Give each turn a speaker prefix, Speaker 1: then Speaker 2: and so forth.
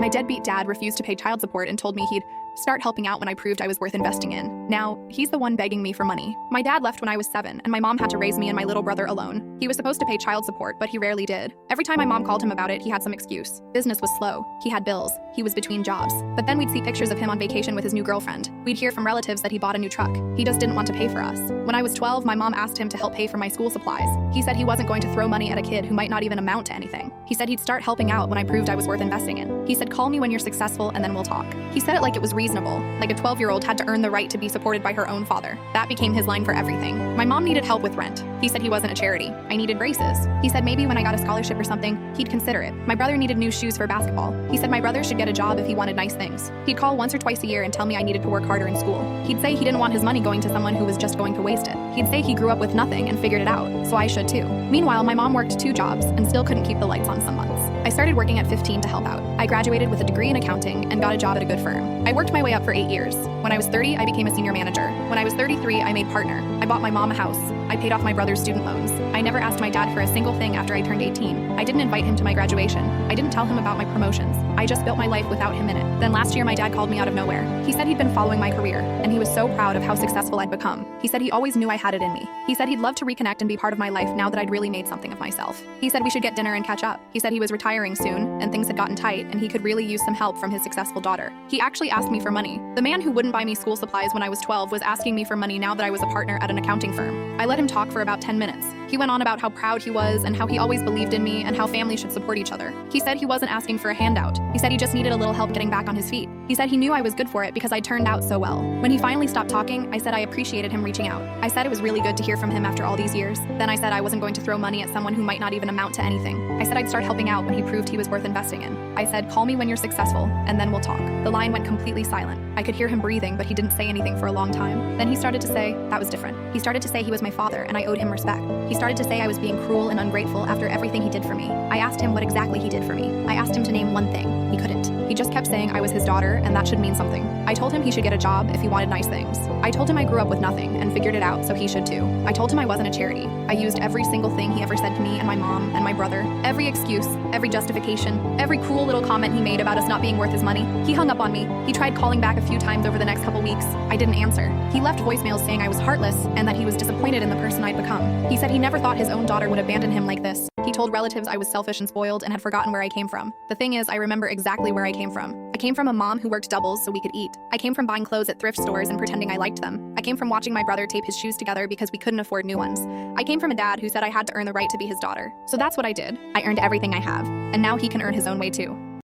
Speaker 1: My deadbeat dad refused to pay child support and told me he'd start helping out when I proved I was worth investing in. Now, he's the one begging me for money. My dad left when I was 7, and my mom had to raise me and my little brother alone. He was supposed to pay child support, but he rarely did. Every time my mom called him about it, he had some excuse. Business was slow. He had bills. He was between jobs. But then we'd see pictures of him on vacation with his new girlfriend. We'd hear from relatives that he bought a new truck. He just didn't want to pay for us. When I was 12, my mom asked him to help pay for my school supplies. He said he wasn't going to throw money at a kid who might not even amount to anything. He said he'd start helping out when I proved I was worth investing in. He said, "Call me when you're successful and then we'll talk." He said it like it was reasonable, like a 12-year-old had to earn the right to be supported by her own father. That became his line for everything. My mom needed help with rent. He said he wasn't a charity. I needed braces. He said maybe when I got a scholarship or something, he'd consider it. My brother needed new shoes for basketball. He said my brother should get a job if he wanted nice things. He'd call once or twice a year and tell me I needed to work harder in school. He'd say he didn't want his money going to someone who was just going to waste it. He'd say he grew up with nothing and figured it out, so I should too. Meanwhile, my mom worked 2 jobs and still couldn't keep the lights on some months. I started working at 15 to help out. I graduated with a degree in accounting and got a job at a good firm. I worked my way up for 8 years. When I was 30, I became a senior manager. When I was 33, I made partner. I bought my mom a house. I paid off my brother's student loans. I never asked my dad for a single thing after I turned 18. I didn't invite him to my graduation. I didn't tell him about my promotions. I just built my life without him in it. Then last year, my dad called me out of nowhere. He said he'd been following my career, and he was so proud of how successful I'd become. He said he always knew I had it in me. He said he'd love to reconnect and be part of my life now that I'd really made something of myself. He said we should get dinner and catch up. He said he was retiring soon, and things had gotten tight, and he could really use some help from his successful daughter. He actually asked me for money. The man who wouldn't buy me school supplies when I was 12 was asking me for money now that I was a partner at an accounting firm. I let him talk for about 10 minutes. He went on about how proud he was and how he always believed in me and how families should support each other. He said he wasn't asking for a handout. He said he just needed a little help getting back on his feet. He said he knew I was good for it because I turned out so well. When he finally stopped talking, I said I appreciated him reaching out. I said it was really good to hear from him after all these years. Then I said I wasn't going to throw money at someone who might not even amount to anything. I said I'd start helping out when he proved he was worth investing in. I said, "Call me when you're successful, and then we'll talk." The line went completely silent. I could hear him breathing, but he didn't say anything for a long time. Then he started to say that was different. He started to say he was my father and I owed him respect. He started to say I was being cruel and ungrateful after everything he did for me. I asked him what exactly he did for me. I asked him to name one thing. He couldn't. He just kept saying I was his daughter and that should mean something. I told him he should get a job if he wanted nice things. I told him I grew up with nothing and figured it out, so he should too. I told him I wasn't a charity. I used every single thing he ever said to me and my mom and my brother. Every excuse, every justification, every cruel little comment he made about us not being worth his money. He hung up on me. He tried calling back a few times over the next couple weeks. I didn't answer. He left voicemails saying I was heartless and that he was disappointed in the person I'd become. He said he never thought his own daughter would abandon him like this. He told relatives I was selfish and spoiled and had forgotten where I came from. The thing is, I remember exactly where I came from. I came from a mom who worked doubles so we could eat. I came from buying clothes at thrift stores and pretending I liked them. I came from watching my brother tape his shoes together because we couldn't afford new ones. I came from a dad who said I had to earn the right to be his daughter. So that's what I did. I earned everything I have. And now he can earn his own way too.